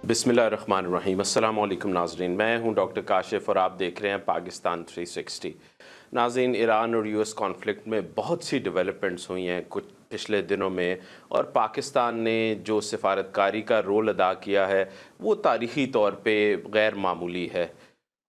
بسم اللہ الرحمن الرحیم۔ السلام علیکم ناظرین، میں ہوں ڈاکٹر کاشف اور آپ دیکھ رہے ہیں پاکستان 360۔ ناظرین، ایران اور یو ایس کانفلکٹ میں بہت سی ڈیولپمنٹس ہوئی ہیں کچھ پچھلے دنوں میں، اور پاکستان نے جو سفارتکاری کا رول ادا کیا ہے وہ تاریخی طور پہ غیر معمولی ہے۔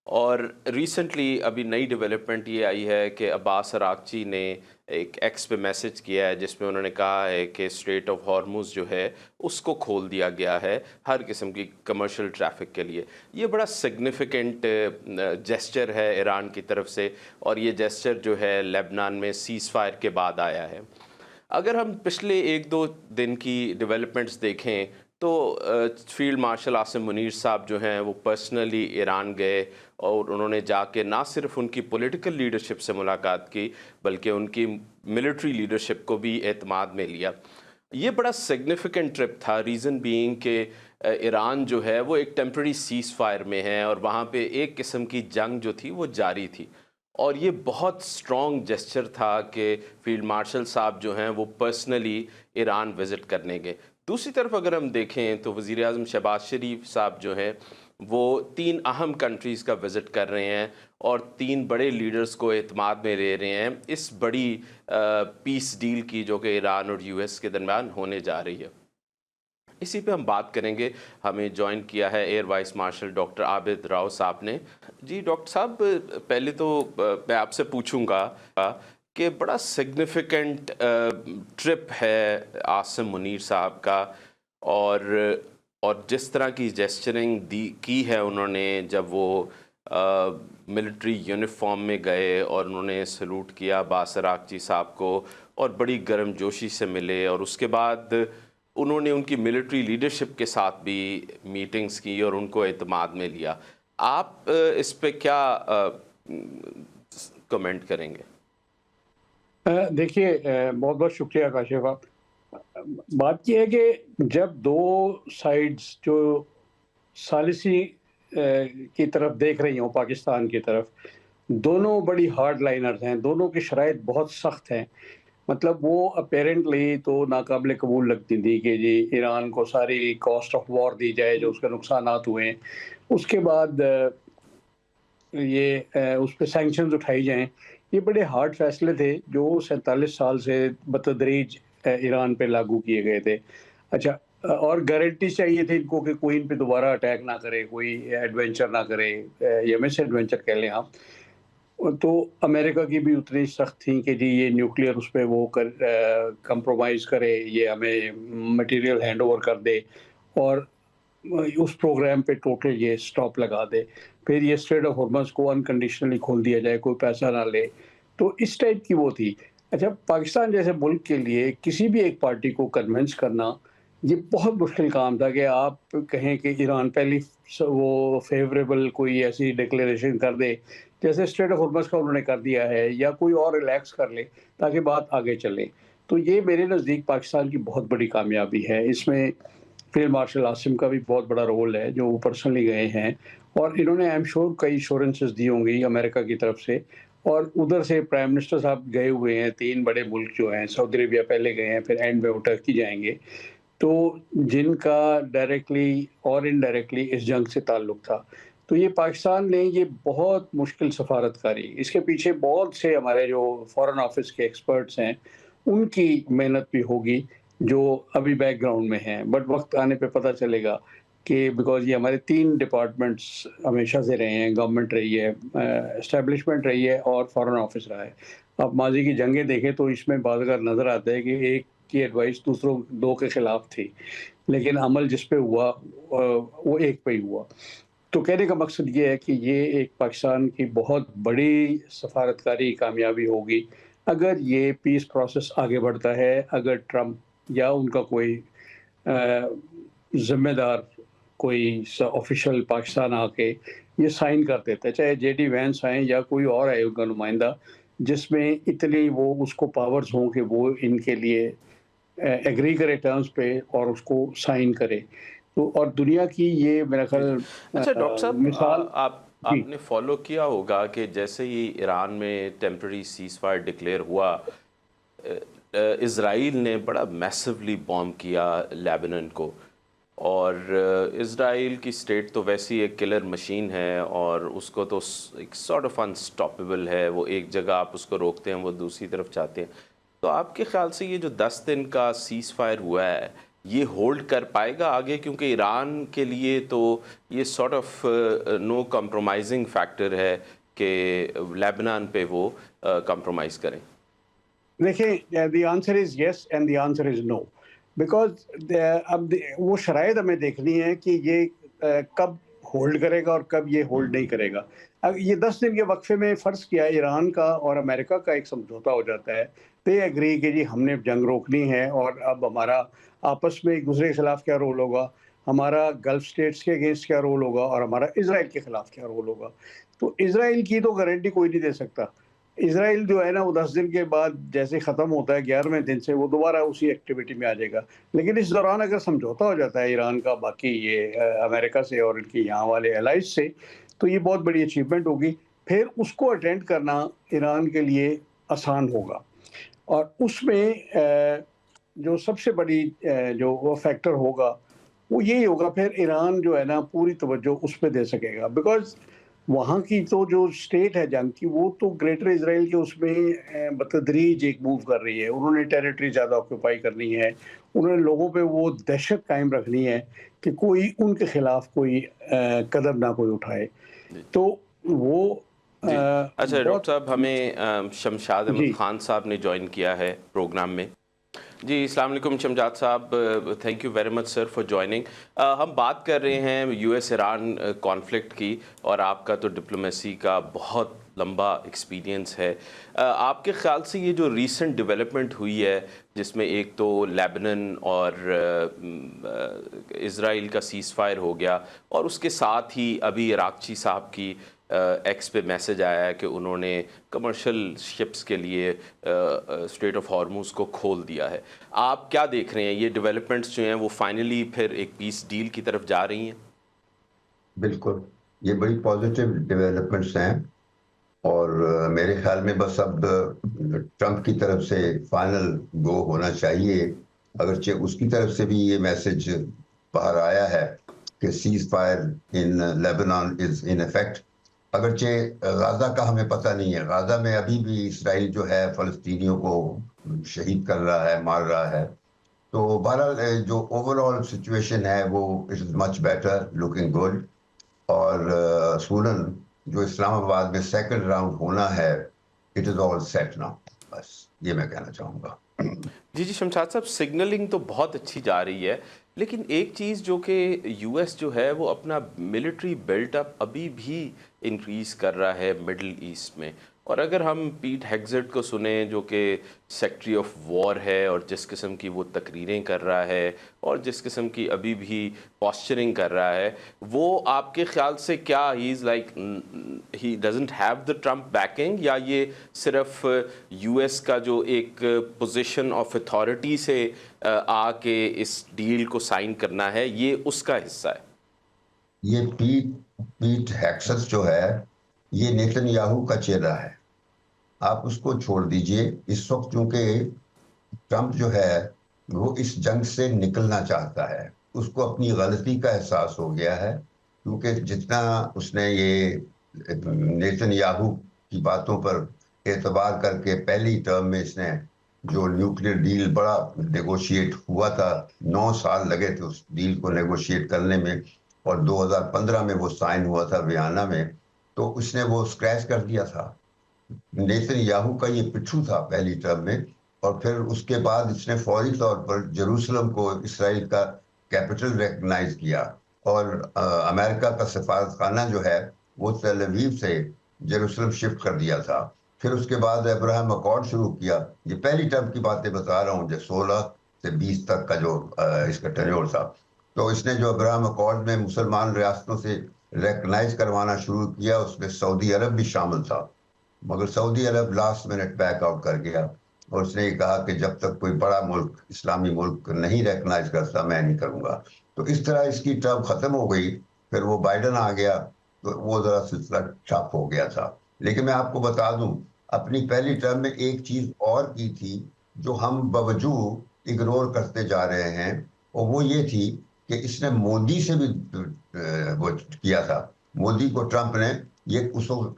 اور ریسنٹلی ابھی نئی ڈیولپمنٹ یہ آئی ہے کہ عباس اراغچی نے ایک ایکس پہ میسج کیا ہے جس میں انہوں نے کہا ہے کہ اسٹریٹ آف ہارموز جو ہے اس کو کھول دیا گیا ہے ہر قسم کی کمرشل ٹریفک کے لیے۔ یہ بڑا سگنیفیکنٹ جیسچر ہے ایران کی طرف سے، اور یہ جیسچر جو ہے لیبنان میں سیز فائر کے بعد آیا ہے۔ اگر ہم پچھلے ایک دو دن کی ڈیولپمنٹس دیکھیں تو فیلڈ مارشل عاصم منیر صاحب جو ہیں وہ پرسنلی ایران گئے، اور انہوں نے جا کے نہ صرف ان کی پولیٹیکل لیڈرشپ سے ملاقات کی بلکہ ان کی ملٹری لیڈرشپ کو بھی اعتماد میں لیا۔ یہ بڑا سگنیفیکنٹ ٹرپ تھا، ریزن بینگ کہ ایران جو ہے وہ ایک ٹیمپرری سیز فائر میں ہے، اور وہاں پہ ایک قسم کی جنگ جو تھی وہ جاری تھی، اور یہ بہت سٹرونگ جیسچر تھا کہ فیلڈ مارشل صاحب جو ہیں وہ پرسنلی ایران وزٹ کرنے گئے۔ دوسری طرف اگر ہم دیکھیں تو وزیر اعظم شہباز شریف صاحب جو ہیں وہ 3 اہم کنٹریز کا وزٹ کر رہے ہیں، اور 3 بڑے لیڈرز کو اعتماد میں لے رہے ہیں اس بڑی پیس ڈیل کی جو کہ ایران اور یو ایس کے درمیان ہونے جا رہی ہے۔ اسی پہ ہم بات کریں گے۔ ہمیں جوائن کیا ہے ایئر وائس مارشل ڈاکٹر عابد راؤ صاحب نے۔ جی ڈاکٹر صاحب، پہلے تو میں آپ سے پوچھوں گا کہ بڑا سگنیفیکنٹ ٹرپ ہے عاصم منیر صاحب کا، اور جس طرح کی جیسچرنگ کی ہے انہوں نے جب وہ ملٹری یونیفارم میں گئے اور انہوں نے سلوٹ کیا عباس اراغچی صاحب کو اور بڑی گرم جوشی سے ملے، اور اس کے بعد انہوں نے ان کی ملٹری لیڈرشپ کے ساتھ بھی میٹنگز کی اور ان کو اعتماد میں لیا۔ آپ اس پہ کیا کمنٹ کریں گے؟ دیکھیے، بہت بہت شکریہ کاشف آپ۔ بات یہ ہے کہ جب دو سائیڈز جو ثالثی کی طرف دیکھ رہی ہوں، پاکستان کی طرف، دونوں بڑی ہارڈ لائنرز ہیں، دونوں کی شرائط بہت سخت ہیں۔ مطلب وہ اپیرنٹلی تو ناقابل قبول لگتی تھی کہ جی ایران کو ساری کاسٹ آف وار دی جائے جو اس کے نقصانات ہوئے ہیں، اس کے بعد یہ اس پہ سینکشنز اٹھائی جائیں۔ یہ بڑے ہارڈ فیصلے تھے جو 47 سال سے بتدریج ایران پہ لاگو کیے گئے تھے۔ اچھا، اور گارنٹی چاہیے تھی ان کو کہ کوئی ان پہ دوبارہ اٹیک نہ کرے، کوئی ایڈونچر نہ کرے، یا مس ایڈونچر کہہ لیں آپ۔ تو امریکہ کی بھی اتنی سخت تھیں کہ جی یہ نیوکلیئر اس پہ وہ کمپرومائز کرے، یہ ہمیں مٹیریل ہینڈ اوور کر دے، اور اس پروگرام پہ ٹوٹل یہ سٹاپ لگا دے، پھر یہ اسٹریٹ آف ہارمز کو انکنڈیشنلی کھول دیا جائے، کوئی پیسہ نہ لے۔ تو اس ٹائپ کی وہ تھی۔ اچھا، پاکستان جیسے ملک کے لیے کسی بھی ایک پارٹی کو کنونس کرنا یہ بہت مشکل کام تھا کہ آپ کہیں کہ ایران پہلی وہ فیوریبل کوئی ایسی ڈکلیریشن کر دے جیسے اسٹریٹ آف ہارمز کا انہوں نے کر دیا ہے، یا کوئی اور ریلیکس کر لے تاکہ بات آگے چلے۔ تو یہ میرے نزدیک پاکستان کی بہت بڑی کامیابی ہے۔ اس میں فیلڈ مارشل عاصم کا بھی بہت بڑا رول ہے جو وہ پرسنلی گئے ہیں، اور انہوں نے ایم شور کئی ایشورنسز دی ہوں گی امریکہ کی طرف سے، اور ادھر سے پرائم منسٹر صاحب گئے ہوئے ہیں۔ 3 بڑے ملک جو ہیں، سعودی عربیہ پہلے گئے ہیں، پھر اینڈ میں وہ ٹرکی جائیں گے، تو جن کا ڈائریکٹلی اور انڈائریکٹلی اس جنگ سے تعلق تھا۔ تو یہ پاکستان نے یہ بہت مشکل سفارتکاری، اس کے پیچھے بہت سے ہمارے جو فارن آفس کے ایکسپرٹس ہیں ان کی محنت بھی ہوگی جو ابھی بیک گراؤنڈ میں ہیں، بٹ وقت آنے پہ پتہ چلے گا کہ بیکاز یہ ہمارے 3 ڈپارٹمنٹس ہمیشہ سے رہے ہیں، گورنمنٹ رہی ہے، اسٹیبلشمنٹ رہی ہے، اور فارن آفس رہا ہے۔ آپ ماضی کی جنگیں دیکھیں تو اس میں بعض اگر نظر آتا ہے کہ ایک کی ایڈوائس دوسروں 2 کے خلاف تھی، لیکن عمل جس پہ ہوا وہ ایک پہ ہی ہوا۔ تو کہنے کا مقصد یہ ہے کہ یہ ایک پاکستان کی بہت بڑی سفارتکاری کامیابی ہوگی اگر یہ پیس پروسیس آگے بڑھتا ہے، اگر ٹرمپ یا ان کا کوئی ذمہ دار کوئی آفیشیل پاکستان آ کے یہ سائن کر دیتا ہے، چاہے جے ڈی وینس آئیں یا کوئی اور آئے ان کا نمائندہ، جس میں اتنی وہ اس کو پاورز ہوں کہ وہ ان کے لیے ایگری کرے ٹرمز پہ اور اس کو سائن کرے۔ تو اور دنیا کی یہ میرا خیال اچھا ڈاکٹر صاحب، مثال۔ جی آپ نے فالو کیا ہوگا کہ جیسے ہی ایران میں ٹیمپرری سیز فائر ڈکلیئر ہوا، اسرائیل نے بڑا میسولی بوم کیا لیبنان کو، اور اسرائیل کی اسٹیٹ تو ویسی ایک کلر مشین ہے اور اس کو تو ایک سارٹ آف انسٹاپیبل ہے، وہ ایک جگہ آپ اس کو روکتے ہیں وہ دوسری طرف جاتے ہیں. تو آپ کے خیال سے یہ جو 10 دن کا سیز فائر ہوا ہے یہ ہولڈ کر پائے گا آگے؟ کیونکہ ایران کے لیے تو یہ sort of no compromising factor ہے کہ لیبنان پہ وہ کمپرومائز کریں. دیکھیں، the answer is yes and the answer is no, because اب وہ شرائط ہمیں دیکھنی ہے کہ یہ کب ہولڈ کرے گا اور کب یہ ہولڈ نہیں کرے گا. اب یہ 10 دن کے وقفے میں فرض کیا ایران کا اور امریکہ کا ایک سمجھوتا ہو جاتا ہے، دے ایگری کہ جی ہم نے جنگ روکنی ہے اور اب ہمارا آپس میں ایک دوسرے کے خلاف کیا رول ہوگا، ہمارا گلف سٹیٹس کے اگینسٹ کیا رول ہوگا اور ہمارا اسرائیل کے خلاف کیا رول ہوگا. تو اسرائیل کی تو گارنٹی کوئی نہیں دے سکتا. اسرائیل جو ہے نا وہ 10 دن کے بعد جیسے ختم ہوتا ہے 11ویں دن سے وہ دوبارہ اسی ایکٹیویٹی میں آ جائے گا. لیکن اس دوران اگر سمجھوتا ہو جاتا ہے ایران کا باقی یہ امریکہ سے اور ان کے یہاں والے الائز سے، تو یہ بہت بڑی اچیومنٹ ہوگی. پھر اس کو اٹینڈ کرنا ایران کے لیے آسان ہوگا، اور اس میں جو سب سے بڑی جو وہ فیکٹر ہوگا وہ یہی ہوگا. پھر ایران جو ہے نا پوری توجہ اس پہ دے سکے گا، بیکاز وہاں کی تو جو سٹیٹ ہے جنگ کی وہ تو گریٹر اسرائیل کے اس میں بتدریج ایک موو کر رہی ہے. انہوں نے ٹیریٹری زیادہ آکوپائی کرنی ہے، انہوں نے لوگوں پہ وہ دہشت قائم رکھنی ہے کہ کوئی ان کے خلاف کوئی قدم نہ کوئی اٹھائے. تو وہ جی اچھا ڈاکٹر بہت صاحب، ہمیں شمشاد جی احمد خان صاحب نے جوائن کیا ہے پروگرام میں. جی السلام علیکم شمشاد صاحب، thank you very much sir for joining. ہم بات کر رہے ہیں یو ایس ایران کانفلکٹ کی، اور آپ کا تو ڈپلومیسی کا بہت لمبا ایکسپیرینس ہے. آپ کے خیال سے یہ جو ریسنٹ ڈیولپمنٹ ہوئی ہے جس میں ایک تو لیبنن اور اسرائیل کا سیز فائر ہو گیا، اور اس کے ساتھ ہی ابھی عراقچی صاحب کی ایکس پہ میسج آیا ہے کہ انہوں نے کمرشل شپس کے لیے اسٹریٹ آف ہارموز کو کھول دیا ہے. آپ کیا دیکھ رہے ہیں یہ ڈیولپمنٹس جو ہیں وہ فائنلی پھر ایک پیس ڈیل کی طرف جا رہی ہیں؟ بالکل، یہ بڑی پازیٹیو ڈیولپمنٹس ہیں، اور میرے خیال میں بس اب ٹرمپ کی طرف سے فائنل گو ہونا چاہیے. اگرچہ اس کی طرف سے بھی یہ میسج باہر آیا ہے کہ ceasefire in Lebanon is in effect. اگرچہ غزہ کا ہمیں پتہ نہیں ہے، غزہ میں ابھی بھی اسرائیل جو ہے فلسطینیوں کو شہید کر رہا ہے، مار رہا ہے. تو بہرحال جو اوور آل سچویشن ہے وہ it is much better, looking good. اور اصولاً جو اسلام آباد میں سیکنڈ راؤنڈ ہونا ہے، it is all set now. بس یہ میں کہنا چاہوں گا. جی شمشاد صاحب، سگنلنگ تو بہت اچھی جا رہی ہے، لیکن ایک چیز جو کہ یو ایس جو ہے وہ اپنا ملٹری بلٹ اپ ابھی بھی انکریز کر رہا ہے مڈل ایسٹ میں. اور اگر ہم پیٹ ہیگزٹ کو سنیں جو کہ سیکٹری آف وار ہے اور جس قسم کی وہ تقریریں کر رہا ہے اور جس قسم کی ابھی بھی پوسچرنگ کر رہا ہے، وہ آپ کے خیال سے کیا he is like he doesn't have the Trump backing, یا یہ صرف یو ایس کا جو ایک پوزیشن آف اتھارٹی سے آ کے اس ڈیل کو سائن کرنا ہے یہ اس کا حصہ ہے؟ یہ پیٹ ہیکسس جو ہے یہ نیتن یاہو کا چہرہ ہے. آپ اس کو چھوڑ دیجئے. اس وقت چونکہ ٹرمپ جو ہے وہ اس جنگ سے نکلنا چاہتا ہے، اس کو اپنی غلطی کا احساس ہو گیا ہے. کیونکہ جتنا اس نے یہ نیتن یاہو کی باتوں پر اعتبار کر کے پہلی ٹرم میں اس نے جو نیوکلیر ڈیل بڑا نیگوشیٹ ہوا تھا، 9 سال لگے تھے اس ڈیل کو نیگوشیٹ کرنے میں، اور 2015 میں وہ سائن ہوا تھا ویانا میں، تو اس نے وہ اسکریچ کر دیا تھا. نیتن یاہو کا یہ پٹھو تھا پہلی ٹرم میں، اور پھر اس کے بعد اس نے فوری طور پر جیروسلم کو اسرائیل کا کیپٹل ریکگنائز کیا، اور امریکہ کا سفارت خانہ جو ہے وہ تل اویو سے جیروسلم شفٹ کر دیا تھا. پھر اس کے بعد ابراہم اکارڈ شروع کیا. یہ پہلی ٹرم کی باتیں بتا رہا ہوں، جو 16 سے 20 تک کا جو اس کا ٹینیور تھا. تو اس نے جو ابراہم اکارڈ میں مسلمان ریاستوں سے ریکگنائز کروانا شروع کیا، اس میں سعودی عرب بھی شامل تھا، مگر سعودی عرب لاسٹ منٹ بیک آؤٹ کر گیا، اور اس نے یہ کہا کہ جب تک کوئی بڑا ملک، اسلامی ملک نہیں ریکگنائز کرتا میں نہیں کروں گا. تو اس طرح اس کی ٹرم ختم ہو گئی. پھر وہ بائیڈن آ گیا تو وہ ذرا سلسلہ ٹھپ ہو گیا تھا. لیکن میں آپ کو بتا دوں، اپنی پہلی ٹرم میں ایک چیز اور کی تھی جو ہم باوجود اگنور کرتے جا رہے ہیں، اور وہ یہ تھی کہ اس نے مودی سے بھی وہ کیا تھا. مودی کو ٹرمپ نے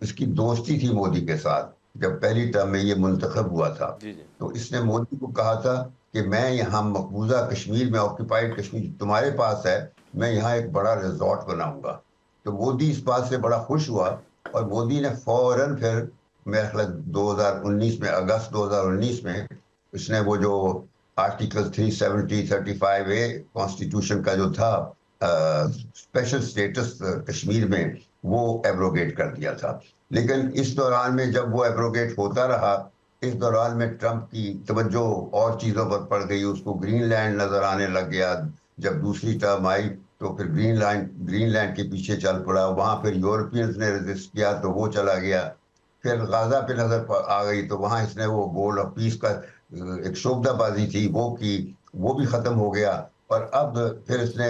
اس کی دوستی تھی مودی کے ساتھ جب پہلی ٹرم میں یہ منتخب ہوا تھا. جی جی تو اس نے مودی کو کہا تھا کہ میں یہاں مقبوضہ کشمیر میں آکوپائڈ کشمیر تمہارے پاس ہے, میں یہاں ایک بڑا ریزورٹ بناؤں گا. تو مودی اس بات سے بڑا خوش ہوا اور مودی نے فوراً پھر میرے خیال 2019 میں اگست 2019 میں اس نے وہ جو آرٹیکل 370 35A کانسٹیٹیوشن کا جو تھا اسپیشل سٹیٹس کشمیر میں, وہ ایبروگیٹ کر دیا تھا. لیکن اس دوران میں جب وہ ایبروگیٹ ہوتا رہا, اس دوران میں ٹرمپ کی توجہ اور چیزوں پر پڑ گئی. اس کو گرین لینڈ نظر آنے لگ گیا. جب دوسری ٹرم آئی تو پھر گرین لینڈ کے پیچھے چل پڑا. وہاں پھر یورپینز نے ریزسٹ کیا تو وہ چلا گیا. پھر غزہ پہ نظر آ گئی تو وہاں اس نے وہ گولڈ آف پیس کا ایک شوبدہ بازی تھی وہ کی, وہ بھی ختم ہو گیا. اور اب پھر اس نے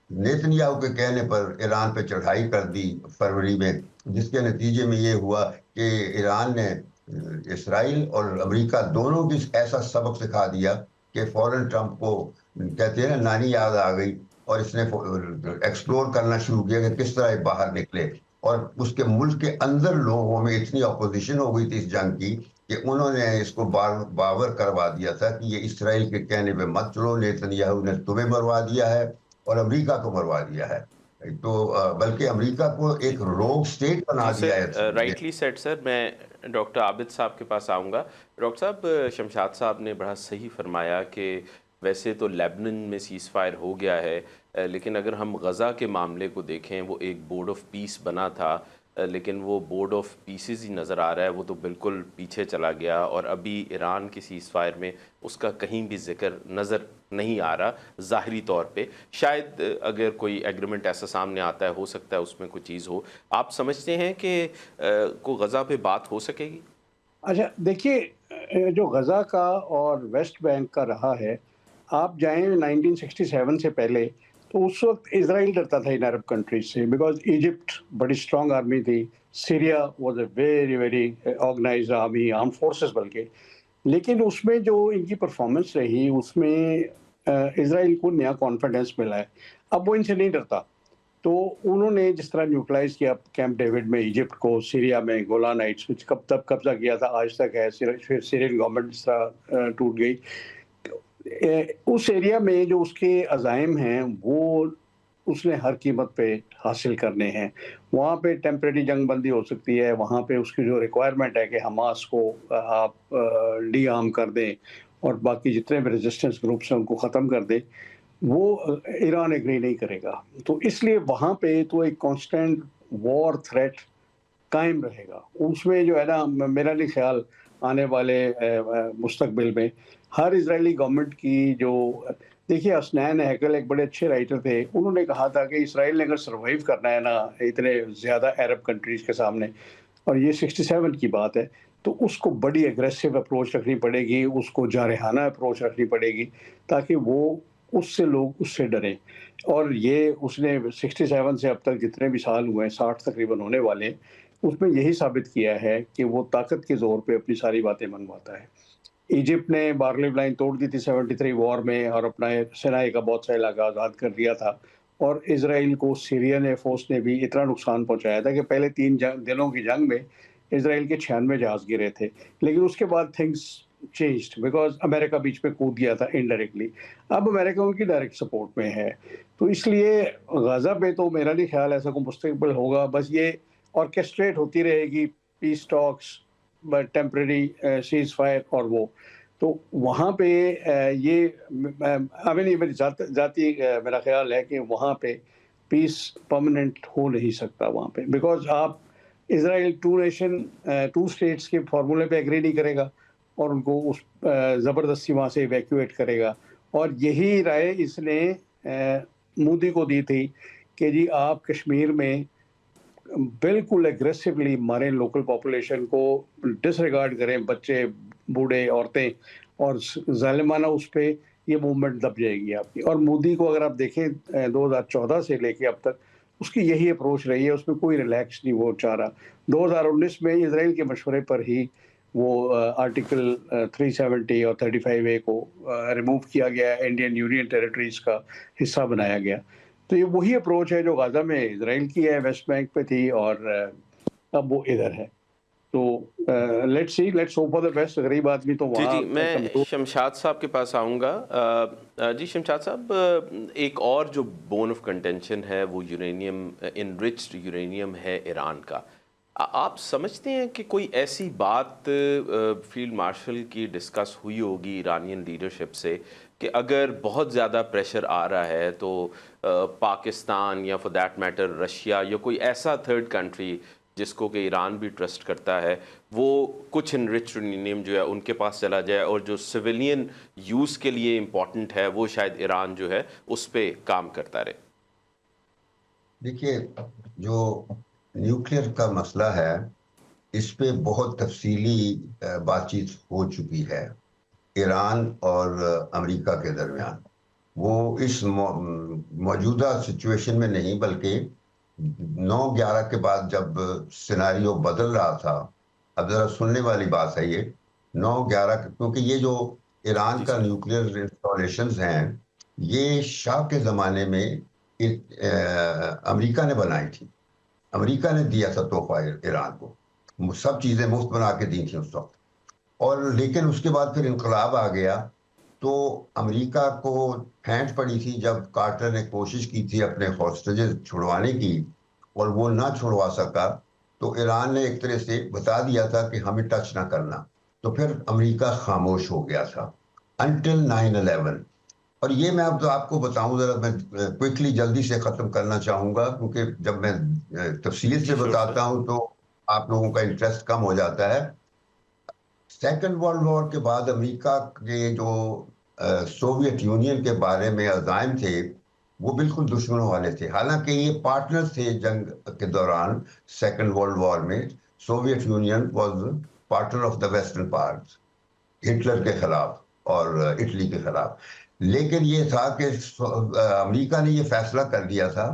نیتنیاہو کے کہنے پر ایران پہ چڑھائی کر دی فروری میں, جس کے نتیجے میں یہ ہوا کہ ایران نے اسرائیل اور امریکہ دونوں کی ایسا سبق سکھا دیا کہ فوراً ٹرمپ کو کہتے ہیں نانی یاد آ گئی, اور اس نے ایکسپلور کرنا شروع کیا کہ کس طرح باہر نکلے. اور اس کے ملک کے اندر لوگوں میں اتنی اپوزیشن ہو گئی تھی اس جنگ کی کہ انہوں نے اس کو باور کروا دیا تھا کہ یہ اسرائیل کے کہنے پہ مت چلو, نیتنیاہو نے تمہیں مروا دیا ہے اور امریکہ کو مروا دیا ہے. تو بلکہ امریکہ کو ایک روگ سٹیٹ بنا دیا ہے. رائٹلی سیٹ سر. میں ڈاکٹر عابد صاحب کے پاس آؤں گا. ڈاکٹر صاحب, شمشاد صاحب نے بڑا صحیح فرمایا کہ ویسے تو لیبنن میں سیز فائر ہو گیا ہے, لیکن اگر ہم غزہ کے معاملے کو دیکھیں وہ ایک بورڈ آف پیس بنا تھا, لیکن وہ بورڈ آف پیسز ہی نظر آ رہا ہے, وہ تو بالکل پیچھے چلا گیا. اور ابھی ایران کی سیز فائر میں اس کا کہیں بھی ذکر نظر نہیں آ رہا ظاہری طور پہ. شاید اگر کوئی ایگریمنٹ ایسا سامنے آتا ہے, ہو سکتا ہے اس میں کوئی چیز ہو. آپ سمجھتے ہیں کہ کو غزہ پہ بات ہو سکے گی؟ اچھا دیکھیے, جو غزہ کا اور ویسٹ بینک کا رہا ہے, آپ جائیں 1967 سے پہلے تو اس وقت اسرائیل ڈرتا تھا ان عرب کنٹریز سے, بیکاز ایجپٹ بڑی اسٹرانگ آرمی تھی, Syria was a very very organized army, arm forces بلکہ. لیکن اس میں جو ان کی پرفارمنس رہی, اس میں اسرائیل کو نیا کانفیڈنس ملا ہے. اب وہ ان سے نہیں ڈرتا. تو انہوں نے جس طرح نیوٹرلائز کیا کیمپ ڈیوڈ میں ایجپٹ کو, سیریا میں گولانائٹس کچھ کب تک قبضہ کیا تھا, آج تک ہے. پھر سیرین گورنمنٹ جس طرح ٹوٹ گئی. اس ایریا میں جو اس کے عزائم ہیں وہ اس نے ہر قیمت پہ حاصل کرنے ہیں. وہاں پہ ٹیمپریری جنگ بندی ہو سکتی ہے, وہاں پہ اس کی جو ریکوائرمنٹ ہے کہ حماس کو آپ ڈی آرم کر دیں اور باقی جتنے بھی ریزسٹنس گروپس ہیں ان کو ختم کر دیں, وہ ایران ایگری نہیں کرے گا. تو اس لیے وہاں پہ تو ایک کانسٹنٹ وار تھریٹ قائم رہے گا. اس میں جو ہے نا, میرا نہیں خیال آنے والے مستقبل میں ہر اسرائیلی گورنمنٹ کی جو, دیکھیے حسنین ہیکل ایک بڑے اچھے رائٹر تھے, انہوں نے کہا تھا کہ اسرائیل نے اگر سروائیو کرنا ہے نا اتنے زیادہ عرب کنٹریز کے سامنے, اور یہ 67 کی بات ہے, تو اس کو بڑی ایگریسو اپروچ رکھنی پڑے گی, اس کو جارحانہ اپروچ رکھنی پڑے گی تاکہ وہ اس سے لوگ اس سے ڈریں. اور یہ اس نے 67 سے اب تک جتنے بھی سال ہوئے ہیں, 60 تقریباً ہونے والے ہیں, اس میں یہی ثابت کیا ہے کہ وہ طاقت کے زور پہ اپنی ساری باتیں منواتا ہے. ایجپٹ نے بارلیو لائن توڑ دی تھی 73 وار میں, اور اپنا سینائی کا بہت سا علاقہ آزاد کر دیا تھا. اور اسرائیل کو سیرین فورس نے بھی اتنا نقصان پہنچایا تھا کہ پہلے 3 دنوں کی جنگ میں اسرائیل کے 96 جہاز گرے تھے. لیکن اس کے بعد تھنگس چینجڈ بیکاز امریکہ بیچ میں کود گیا تھا انڈائریکٹلی. اب امریکہ ان کی ڈائریکٹ سپورٹ میں ہے. تو اس لیے غزہ پہ تو میرا نہیں خیال ایسا کوئی مستقبل ہوگا. بس یہ آرکیسٹریٹ ہوتی رہے گی پیس ٹاکس, ٹیمپریری سیز فائر, اور وہ تو وہاں پہ یہ میری ذاتی میرا خیال ہے کہ وہاں پہ پیس پرماننٹ ہو نہیں سکتا وہاں پہ, بیکاز آپ اسرائیل 2 نیشن 2 اسٹیٹس کے فارمولے پہ ایگری نہیں کرے گا اور ان کو اس زبردستی وہاں سے ایویکویٹ کرے گا. اور یہی رائے اس نے مودی کو دی تھی کہ جی آپ کشمیر میں بالکل ایگریسولی ماریں لوکل پاپولیشن کو, ڈس ریگارڈ کریں بچے بوڑھے عورتیں, اور ظالمانہ اس پہ یہ موومنٹ دب جائے گی آپ کی. اور مودی کو اگر آپ دیکھیں 2014 سے لے کے اب تک اس کی یہی اپروچ رہی ہے, اس میں کوئی ریلیکس نہیں وہ چاہ رہا. 2019 میں اسرائیل کے مشورے پر ہی وہ آرٹیکل 370 اور 35A کو ریموو کیا گیا، انڈین یونین ٹیریٹریز کا حصہ بنایا گیا. تو یہ وہی اپروچ ہے جو غزہ میں اسرائیل کی ہے، ویسٹ بینک پہ تھی، اور اب وہ ادھر ہے. تو let's see, let's hope for the best. غریب آدمی تو جی وہاں جی، میں کمزور. شمشاد صاحب کے پاس آؤں گا. جی شمشاد صاحب، ایک اور جو بون آف کنٹینشن ہے وہ یورینیم، انرچڈ یورینیم ہے ایران کا. آپ سمجھتے ہیں کہ کوئی ایسی بات فیلڈ مارشل کی ڈسکس ہوئی ہوگی ایرانین لیڈرشپ سے کہ اگر بہت زیادہ پریشر آ رہا ہے تو پاکستان یا فار دیٹ میٹر رشیا یا کوئی ایسا تھرڈ کنٹری جس کو کہ ایران بھی ٹرسٹ کرتا ہے، وہ کچھ انرچ یورینیم جو ہے ان کے پاس چلا جائے، اور جو سویلین یوز کے لیے امپورٹنٹ ہے وہ شاید ایران جو ہے اس پہ کام کرتا رہے؟ دیکھیے، جو نیوکلیئر کا مسئلہ ہے اس پہ بہت تفصیلی بات چیت ہو چکی ہے ایران اور امریکہ کے درمیان. وہ اس موجودہ سچویشن میں نہیں، بلکہ 9/11 کے بعد جب سیناریو بدل رہا تھا. اب ذرا سننے والی بات ہے یہ 9/11، کیونکہ یہ جو ایران کا نیوکلیئر انسٹالیشنز ہیں یہ شاہ کے زمانے میں امریکہ نے بنائی تھی. امریکہ نے دیا تھا تحفہ ایران کو، سب چیزیں مفت بنا کے دی تھیں اس وقت. اور لیکن اس کے بعد پھر انقلاب آ گیا تو امریکہ کو پھینٹ پڑی تھی جب کارٹر نے کوشش کی تھی اپنے ہوسٹیجز چھڑوانے کی اور وہ نہ چھڑوا سکا، تو ایران نے ایک طرح سے بتا دیا تھا کہ ہمیں ٹچ نہ کرنا. تو پھر امریکہ خاموش ہو گیا تھا انٹل 9/11. اور یہ میں اب آپ کو بتاؤں، ذرا میں کوئکلی جلدی سے ختم کرنا چاہوں گا کیونکہ جب میں تفصیل سے بتاتا ہوں تو آپ لوگوں کا انٹرسٹ کم ہو جاتا ہے. سیکنڈ ورلڈ وار کے بعد امریکہ کے جو سوویت یونین کے بارے میں عزائم تھے وہ بالکل دشمنوں والے تھے. حالانکہ یہ پارٹنر تھے جنگ کے دوران. سیکنڈ ورلڈ وار میں Soviet union was partner of the western part Hitler کے خلاف اور اٹلی کے خلاف. لیکن یہ تھا کہ امریکہ نے یہ فیصلہ کر دیا تھا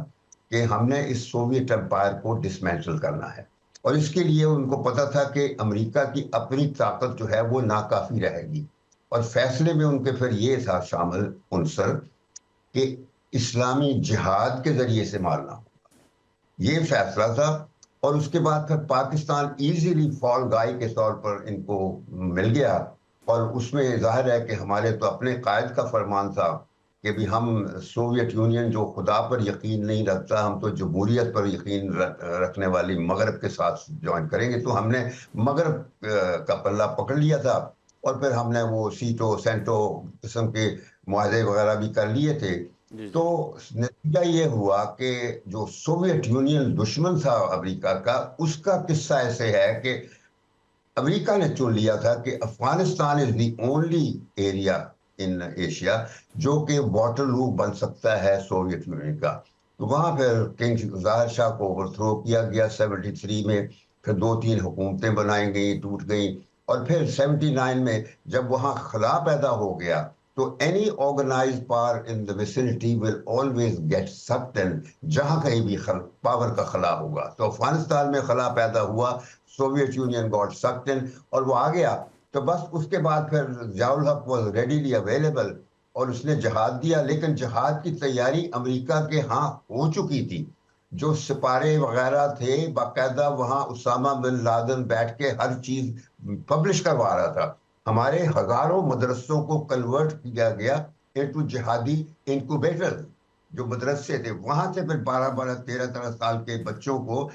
کہ ہم نے اس سوویت امپائر کو ڈسمینٹل کرنا ہے، اور اس کے لیے ان کو پتا تھا کہ امریکہ کی اپنی طاقت جو ہے وہ ناکافی رہے گی. اور فیصلے میں ان کے پھر یہ تھا شامل عنصر کہ اسلامی جہاد کے ذریعے سے مارنا ہوگا، یہ فیصلہ تھا. اور اس کے بعد پھر پاکستان ایزیلی فال گائی کے طور پر ان کو مل گیا. اور اس میں ظاہر ہے کہ ہمارے تو اپنے قائد کا فرمان تھا کہ بھی ہم سوویت یونین جو خدا پر یقین نہیں رکھتا، ہم تو جمہوریت پر یقین رکھنے والی مغرب کے ساتھ جوائن کریں گے. تو ہم نے مغرب کا پلہ پکڑ لیا تھا، اور پھر ہم نے وہ سیٹو سینٹو قسم کے معاہدے وغیرہ بھی کر لیے تھے. تو نتیجہ یہ ہوا کہ جو سوویت یونین دشمن تھا امریکہ کا، اس کا قصہ ایسے ہے کہ امریکہ نے چن لیا تھا کہ Afghanistan is the only area in Asia جو کہ واٹر لوپ بن سکتا ہے سوویت یونین کا. تو وہاں پھر کنگ ظاہر شاہ کو اوور تھرو کیا گیا 73 میں. پھر 2-3 حکومتیں بنائی گئیں، ٹوٹ گئیں. اور پھر 79 میں جب وہاں خلا پیدا ہو گیا تو any organized power in the vicinity will always get sucked in. جہاں کہیں بھی پاور کا خلا ہوگا تو افغانستان میں خلا پیدا ہوا، Soviet union got sucked in اور وہ آ گیا. تو بس اس کے بعد پھر ضیاء الحق was readily available اور اس نے جہاد دیا. لیکن جہاد کی تیاری امریکہ کے ہاں ہو چکی تھی. جو سپارے وغیرہ تھے باقاعدہ وہاں اسامہ بن لادن بیٹھ کے ہر چیز پبلش کروا رہا تھا. ہمارے ہزاروں مدرسوں کو کنورٹ کیا گیا انٹو جہادی انکوبیٹر. جو مدرسے تھے وہاں سے پھر 12-13 سال کے بچوں کو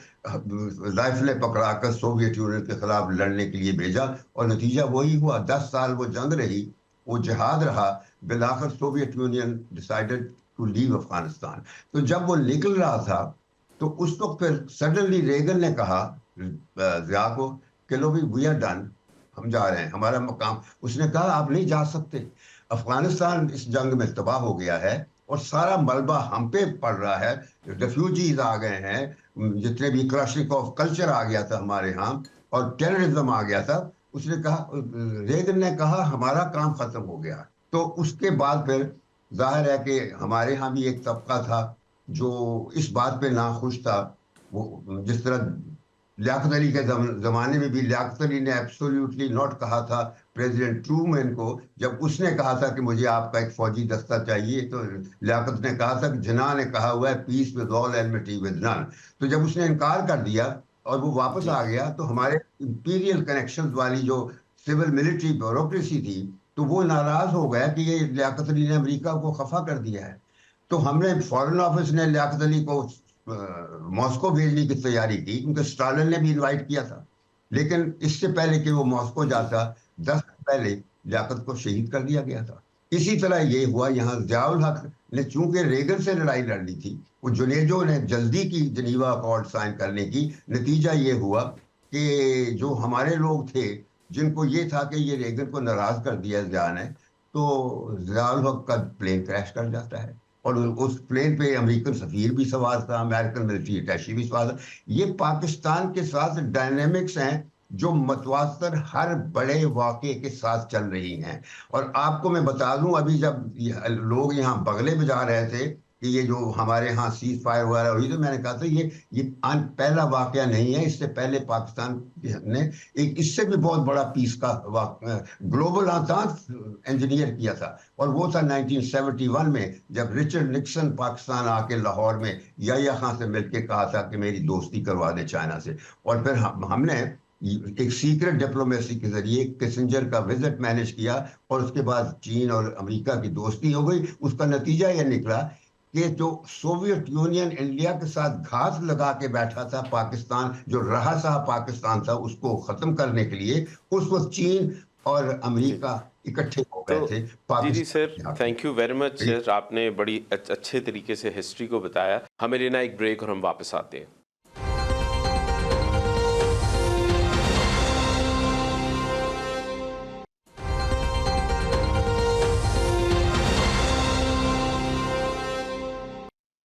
رائفلیں پکڑا کر سوویت یونین کے خلاف لڑنے کے لیے بھیجا. اور نتیجہ وہی ہوا، 10 سال وہ جنگ رہی، وہ جہاد رہا. بالآخر سوویت یونین ڈیسائیڈڈ ٹو لیو افغانستان. تو جب وہ نکل رہا تھا تو اس وقت پھر سڈنلی ریگن نے کہا ضیاء کو کہ لو بھی وی آر ڈن، ہم جا رہے ہیں، ہمارا مقام. اس نے کہا آپ نہیں جا سکتے، افغانستان اس جنگ میں تباہ ہو گیا ہے اور سارا ملبہ ہم پہ پڑ رہا ہے. ریفیوجیز آ گئے ہیں، جتنے بھی کلاشنکوف کلچر آ گیا تھا ہمارے ہاں اور ٹیررزم آ گیا تھا. اس نے کہا، ریگن نے کہا ہمارا کام ختم ہو گیا. تو اس کے بعد پھر ظاہر ہے کہ ہمارے ہاں بھی ایک طبقہ تھا جو اس بات پہ ناخوش تھا. وہ جس طرح لیاقت علی کے زمانے میں بھی لیاقت علی نے ایبسولوٹلی ناٹ کہا تھا پریزیڈنٹ ٹرومین کو، جب اس نے کہا تھا کہ مجھے آپ کا ایک فوجی دستہ چاہیے، تو لیاقت نے کہا تھا کہ جناح نے کہا ہوا ہے پیس ود آل اینمٹی ود نن. تو جب اس نے انکار کر دیا اور وہ واپس آ گیا، تو ہمارے امپیریل کنیکشن والی جو سول ملٹری بیوروکریسی تھی، تو وہ ناراض ہو گیا کہ یہ لیاقت علی نے امریکہ کو خفا کر دیا ہے. تو ہم نے فارن آفس نے لیاقت علی کو ماسکو بھیجنے کی تیاری کی، کیونکہ اسٹالن نے بھی انوائٹ کیا تھا. لیکن اس سے پہلے کہ وہ ماسکو جاتا 10 پہلے لیاقت کو شہید کر دیا گیا تھا. اسی طرح یہ ہوا یہاں. ضیاء الحق نے چونکہ ریگن سے لڑائی لڑ لی تھی، وہ جنیجو نے جلدی کی جنیوا اکارڈ سائن کرنے کی. نتیجہ یہ ہوا کہ جو ہمارے لوگ تھے جن کو یہ تھا کہ یہ ریگن کو ناراض کر دیا ضیاء نے، تو ضیاء الحق کا پلین کریش کر جاتا ہے، اور اس پلین پہ امریکن سفیر بھی سوار تھا، امریکن ملٹری اٹیچی بھی سوار تھا. یہ پاکستان کے ساتھ ڈائنامکس ہیں جو متواتر ہر بڑے واقعے کے ساتھ چل رہی ہیں. اور آپ کو میں بتا دوں، ابھی جب لوگ یہاں بغلے بجا رہے تھے کہ یہ جو ہمارے ہاں سیز فائر وغیرہ ہوئی، تو میں نے کہا تھا یہ پہلا واقعہ نہیں ہے. اس سے پہلے پاکستان نے ایک اس سے بھی بہت بڑا پیس کا گلوبل آتانت انجینئر کیا تھا، اور وہ تھا 1971 میں، جب رچرڈ نکسن پاکستان آ کے لاہور میں یحییٰ خان سے مل کے کہا تھا کہ میری دوستی کروا دے چائنا سے. اور پھر ہم نے ایک سیکرٹ ڈپلومیسی کے ذریعے کسنجر کا وزٹ مینیج کیا، اور اس کے بعد چین اور امریکہ کی دوستی ہو گئی. اس کا نتیجہ یہ نکلا کہ جو سوویت یونین انڈیا کے ساتھ گھاس لگا کے بیٹھا تھا پاکستان، جو رہا سا پاکستان تھا، اس کو ختم کرنے کے لیے اس وقت چین اور امریکہ اکٹھے ہو گئے تھے. جی سر، تھینک یو ویری مچ سر. آپ نے بڑی اچھے طریقے سے ہسٹری کو بتایا. ہمیں لینا ایک بریک اور ہم واپس آتے ہیں.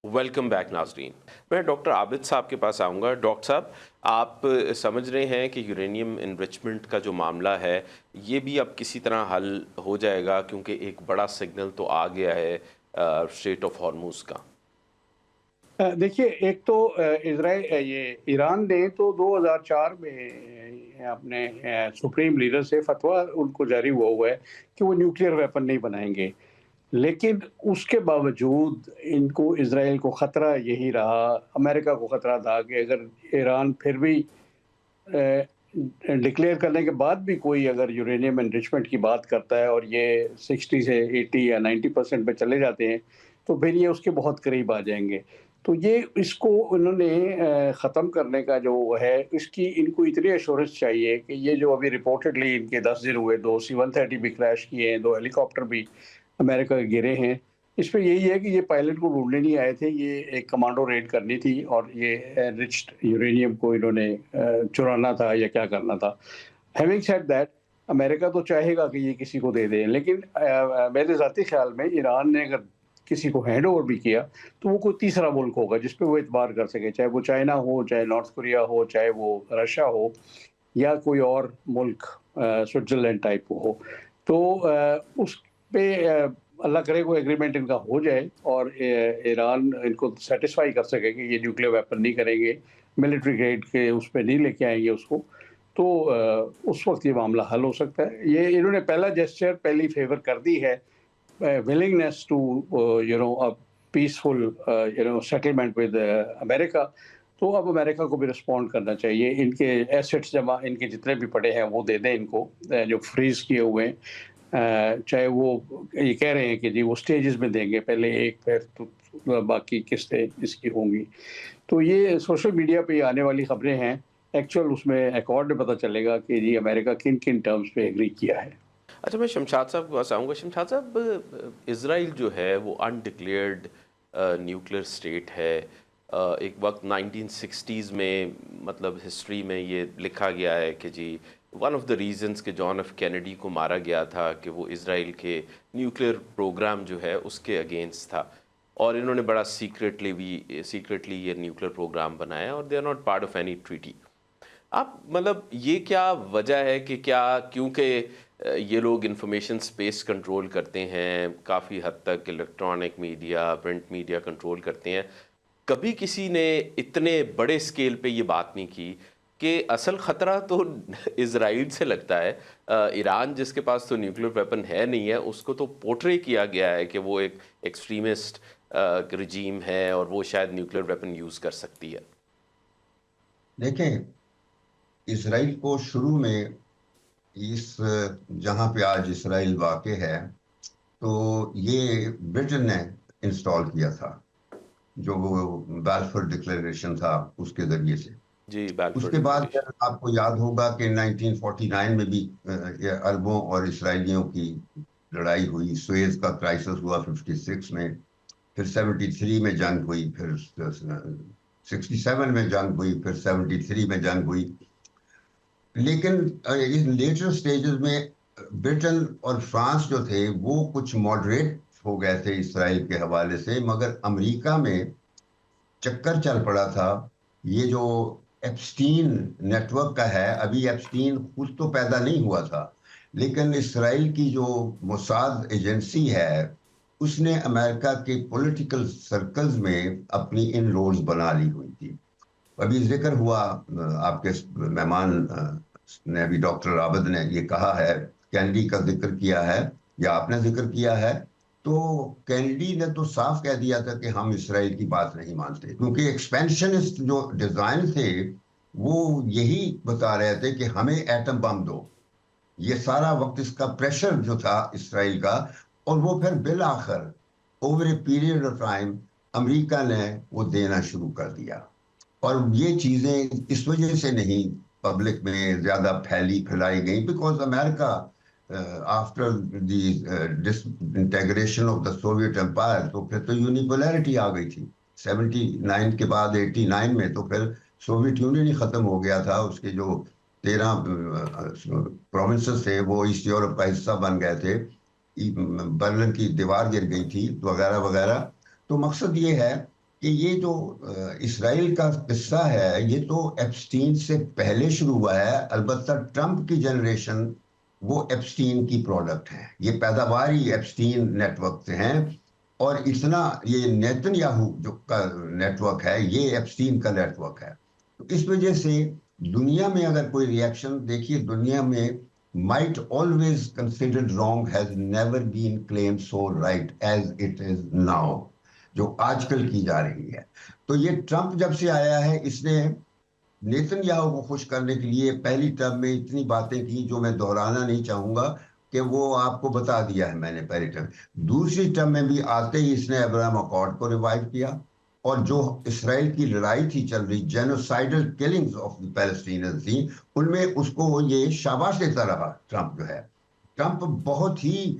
ویلکم بیک ناظرین. میں ڈاکٹر عابد صاحب کے پاس آؤں گا. ڈاکٹر صاحب، آپ سمجھ رہے ہیں کہ یورینیم انرچمنٹ کا جو معاملہ ہے یہ بھی اب کسی طرح حل ہو جائے گا، کیونکہ ایک بڑا سگنل تو آ گیا ہے اسٹریٹ آف ہارموز کا؟ دیکھیے، ایک تو یہ ایران نے تو 2004 میں اپنے سپریم لیڈر سے فتویٰ ان کو جاری ہوا ہے کہ وہ نیوکلیئر ویپن نہیں بنائیں گے. لیکن اس کے باوجود ان کو اسرائیل کو خطرہ یہی رہا، امریکہ کو خطرہ تھا کہ اگر ایران پھر بھی ڈکلیئر کرنے کے بعد بھی کوئی اگر یورینیم انریچمنٹ کی بات کرتا ہے اور یہ 60 سے 80 یا 90% پہ چلے جاتے ہیں، تو پھر یہ اس کے بہت قریب آ جائیں گے. تو یہ اس کو انہوں نے ختم کرنے کا جو ہے، اس کی ان کو اتنی ایشورنس چاہیے کہ یہ جو ابھی رپورٹڈلی ان کے 10 دن ہوئے، 2 C-130 بھی کریش کیے ہیں، 2 ہیلی کاپٹر بھی امریکہ کے گرے ہیں. اس پہ یہی ہے کہ یہ پائلٹ کو ڈھونڈنے نہیں آئے تھے، یہ ایک کمانڈو ریڈ کرنی تھی، اور یہ انرچڈ یورینیم کو انہوں نے چرانا تھا یا کیا کرنا تھا. ہیونگ سیڈ دیٹ، امریکہ تو چاہے گا کہ یہ کسی کو دے دیں، لیکن میرے ذاتی خیال میں ایران نے اگر کسی کو ہینڈ اوور بھی کیا تو وہ کوئی تیسرا ملک ہوگا جس پہ وہ اعتبار کر سکے، چاہے وہ چائنا ہو، چاہے نارتھ کوریا ہو، چاہے وہ رشیا ہو، یا کوئی اور ملک سوئٹزرلینڈ ٹائپ ہو. تو اس پہ اللہ کرے کوئی ایگریمنٹ ان کا ہو جائے اور ایران ان کو سیٹسفائی کر سکے کہ یہ نیوکلیئر ویپن نہیں کریں گے، ملٹری گریڈ کے اس پہ نہیں لے کے آئیں گے اس کو، تو اس وقت یہ معاملہ حل ہو سکتا ہے. یہ انہوں نے پہلا جیسچر، پہلی فیور کر دی ہے، willingness to a peaceful settlement with America. تو اب امریکہ کو بھی رسپونڈ کرنا چاہیے. ان کے ایسٹس جمع ان کے جتنے بھی پڑے ہیں وہ دے دیں ان کو، جو فریز کیے ہوئے ہیں. چاہے وہ یہ کہہ رہے ہیں کہ جی وہ سٹیجز میں دیں گے، پہلے ایک پھر تو باقی قسطیں اس کی ہوں گی. تو یہ سوشل میڈیا پہ آنے والی خبریں ہیں، ایکچوئل اس میں ایکارڈ میں پتہ چلے گا کہ جی امریکہ کن کن ٹرمز پہ ایگری کیا ہے. اچھا، میں شمشاد صاحب کے پاس آؤں گا. شمشاد صاحب، اسرائیل جو ہے وہ انڈکلیئرڈ نیوکلیئر اسٹیٹ ہے. ایک وقت 1960s میں، مطلب ہسٹری میں یہ لکھا گیا ہے کہ جی ون آف دا ریزنز کہ جان ایف کینیڈی کو مارا گیا تھا کہ وہ اسرائیل کے نیوکلیئر پروگرام جو ہے اس کے اگینسٹ تھا، اور انہوں نے بڑا سیکریٹلی یہ نیوکلیئر پروگرام بنایا، اور they are not part of any treaty. آپ مطلب یہ کیا وجہ ہے کہ کیونکہ یہ لوگ انفارمیشن سپیس کنٹرول کرتے ہیں، کافی حد تک electronic media, print media control کرتے ہیں، کبھی کسی نے اتنے بڑے سکیل پہ یہ بات نہیں کی کہ اصل خطرہ تو اسرائیل سے لگتا ہے. ایران جس کے پاس تو نیوکلیر ویپن ہے نہیں ہے، اس کو تو پورٹری کیا گیا ہے کہ وہ ایک ایکسٹریمسٹ رجیم ہے اور وہ شاید نیوکلیر ویپن یوز کر سکتی ہے. دیکھیں، اسرائیل کو شروع میں اس جہاں پہ آج اسرائیل واقع ہے تو یہ برٹن نے انسٹال کیا تھا، جو وہ بالفور ڈکلیریشن تھا اس کے ذریعے سے. جی، اس بیلفور کے بعد ڈکلیریشن. آپ کو یاد ہوگا کہ 1949 میں بھی عربوں اور اسرائیلیوں کی لڑائی ہوئی. سویز کا کرائسس ہوا 56 میں، پھر 73 میں جنگ ہوئی، پھر 67 میں جنگ ہوئی، پھر 73 میں جنگ ہوئی. لیکن لیٹر سٹیجز میں برٹن اور فرانس جو تھے وہ کچھ ماڈریٹ ہو گئے تھے اسرائیل کے حوالے سے، مگر امریکہ میں چکر چل پڑا تھا. یہ جو ایپسٹین نیٹ ورک کا ہے، ابھی ایپسٹین خود تو پیدا نہیں ہوا تھا، لیکن اسرائیل کی جو موساد ایجنسی ہے اس نے امریکہ کے پولیٹیکل سرکلز میں اپنی ان رولز بنا لی ہوئی تھی. ابھی ذکر ہوا آپ کے مہمان نے، ابھی ڈاکٹر عابد نے یہ کہا ہے، کینیڈی کا ذکر کیا ہے یا آپ نے ذکر کیا ہے، تو کینیڈی نے تو صاف کہہ دیا تھا کہ ہم اسرائیل کی بات نہیں مانتے، کیونکہ ایکسپینشنسٹ جو ڈیزائن تھے وہ یہی بتا رہے تھے کہ ہمیں ایٹم بم دو. یہ سارا وقت اس کا پریشر جو تھا اسرائیل کا، اور وہ پھر بالآخر over a period of time امریکہ نے وہ دینا شروع کر دیا. اور یہ چیزیں اس وجہ سے نہیں پبلک میں زیادہ پھیلائی گئیں، بیکاز امریکہ after the disintegration of the Soviet empire تو پھر تو یونیپولرٹی آ گئی تھی. 79 کے بعد 89 میں تو پھر سوویت یونین ہی ختم ہو گیا تھا. اس کے جو 13 پروونسز تھے وہ ایسٹ یورپ کا حصہ بن گئے تھے، برلن کی دیوار گر گئی تھی وغیرہ وغیرہ. تو مقصد یہ ہے کہ یہ جو اسرائیل کا قصہ ہے یہ تو ایپسٹین سے پہلے شروع ہوا ہے. البتہ ٹرمپ کی جنریشن وہ ایپسٹین کی پروڈکٹ ہے، یہ پیداوار ہی ایپسٹین نیٹ ورک سے ہیں. اور اتنا یہ نیتن یاہو جو کا نیٹ ورک ہے یہ ایپسٹین کا نیٹ ورک ہے. تو اس وجہ سے دنیا میں اگر کوئی ریئیکشن دیکھیے، دنیا میں might always considered wrong has never been claimed so right as it is now، جو آج کل کی جا رہی ہے. تو یہ ٹرمپ جب سے آیا ہے اس نے نیتن یاہو کو خوش کرنے کے لیے پہلی ٹرم میں اتنی باتیں کی جو میں دہرانا نہیں چاہوں گا کہ وہ آپ کو بتا دیا ہے میں نے پہلی ٹرم. دوسری ٹرم میں بھی آتے ہی اس نے ابراہم اکارڈ کو ریوائیو کیا، اور جو اسرائیل کی لڑائی تھی چل رہی، جینوسائیڈل کلنگز آف دی پیلسٹینز تھیں، ان میں اس کو یہ شاباش دیتا رہا. ٹرمپ جو ہے، ٹرمپ بہت ہی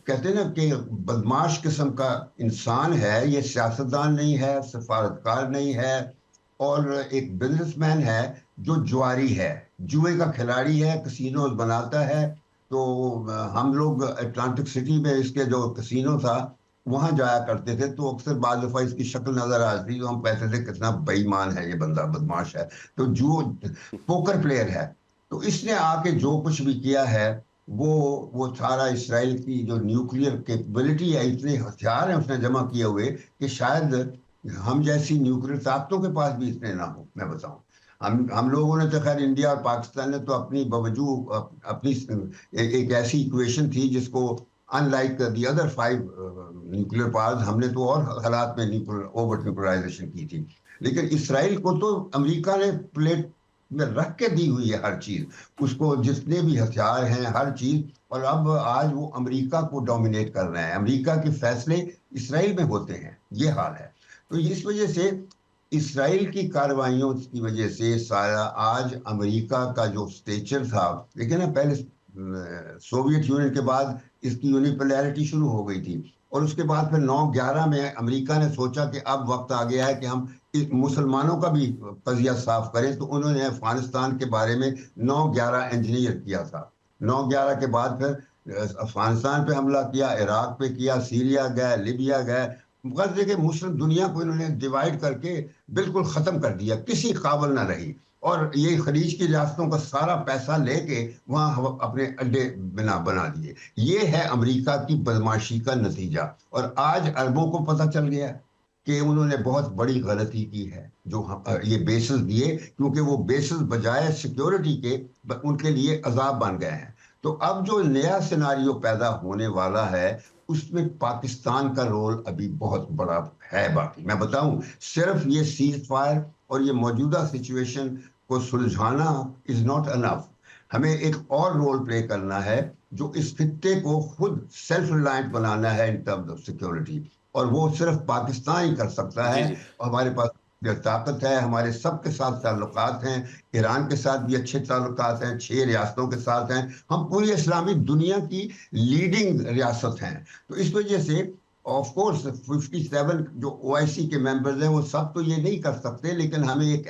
کہتے ہیں نا کہ بدماش قسم کا انسان ہے. یہ سیاستدان نہیں ہے، سفارتکار نہیں ہے، اور ایک بزنس مین ہے جو جواری ہے، جوئے کا کھلاڑی ہے، کسینوز بناتا ہے. تو ہم لوگ اٹلانٹک سٹی میں اس کے جو کسینو تھا وہاں جایا کرتے تھے، تو اکثر بعض دفعہ اس کی شکل نظر آتی تو ہم کہتے تھے کتنا بے ایمان ہے یہ بندہ، بدماش ہے. تو جو پوکر پلیئر ہے، تو اس نے آ کے جو کچھ بھی کیا ہے وہ سارا اسرائیل کی جو نیوکلیئر کیپبلٹی ہے، اتنے ہتھیار ہیں اس نے جمع کیے ہوئے کہ شاید ہم جیسی نیوکلیئر طاقتوں کے پاس بھی اتنے نہ ہوں. میں بتاؤں، ہم لوگوں نے تو خیر انڈیا اور پاکستان نے تو اپنی باوجود اپنی ایک ایسی ایکویشن تھی جس کو in like the other 5 nuclear powers ہم نے تو اور حالات میں اوور نیوکلرائزیشن کی تھی. لیکن اسرائیل کو تو امریکہ نے پلیٹ میں رکھ کے دی ہوئی ہے ہر چیز، اس کو جتنے بھی ہتھیار ہیں ہر چیز. اور اب آج وہ امریکہ کو ڈومینیٹ کر رہے ہیں، امریکہ کے فیصلے اسرائیل میں ہوتے ہیں، یہ حال ہے. تو اس وجہ سے اسرائیل کی کارروائیوں کی وجہ سے سارا آج امریکہ کا جو سٹیچر تھا، لیکن نا پہلے سوویت یونین کے بعد اس کی یونیپولرٹی شروع ہو گئی تھی، اور اس کے بعد پھر 9/11 میں امریکہ نے سوچا کہ اب وقت آ گیا ہے کہ ہم مسلمانوں کا بھی قضیہ صاف کریں. تو انہوں نے افغانستان کے بارے میں 9/11 انجینئر کیا تھا. 9/11 کے بعد پھر افغانستان پہ حملہ کیا، عراق پہ کیا، سیریا گئے، لیبیا گئے. غرض ہے کہ مسلم دنیا کو انہوں نے ڈیوائیڈ کر کے بالکل ختم کر دیا، کسی قابل نہ رہی. اور یہ خلیج کی ریاستوں کا سارا پیسہ لے کے وہاں اپنے اڈے بنا دیے. یہ ہے امریکہ کی بدماشی کا نتیجہ. اور آج عربوں کو پتہ چل گیا کہ انہوں نے بہت بڑی غلطی کی ہے جو یہ بیسز دیے، کیونکہ وہ بیسز بجائے سیکیورٹی کے ان کے لیے عذاب بن گئے ہیں۔ تو اب جو نیا سیناریو پیدا ہونے والا ہے اس میں پاکستان کا رول ابھی بہت بڑا ہے۔ باقی میں بتاؤں، صرف یہ سیز فائر اور یہ موجودہ سچویشن کو سلجھانا از ناٹ انف، ہمیں ایک اور رول پلے کرنا ہے جو اس خطے کو خود سیلف ریلائنٹ بنانا ہے ان ٹرمز آف سیکیورٹی، اور وہ صرف پاکستان ہی کر سکتا ہے۔ جی جی اور ہمارے پاس طاقت ہے، ہمارے سب کے ساتھ تعلقات ہیں، ایران کے ساتھ بھی اچھے تعلقات ہیں، 6 ریاستوں کے ساتھ ہیں، ہم پوری اسلامی دنیا کی لیڈنگ ریاست ہیں۔ تو اس وجہ سے آف کورس 57 جو OIC کے ممبرز ہیں وہ سب تو یہ نہیں کر سکتے، لیکن ہمیں ایک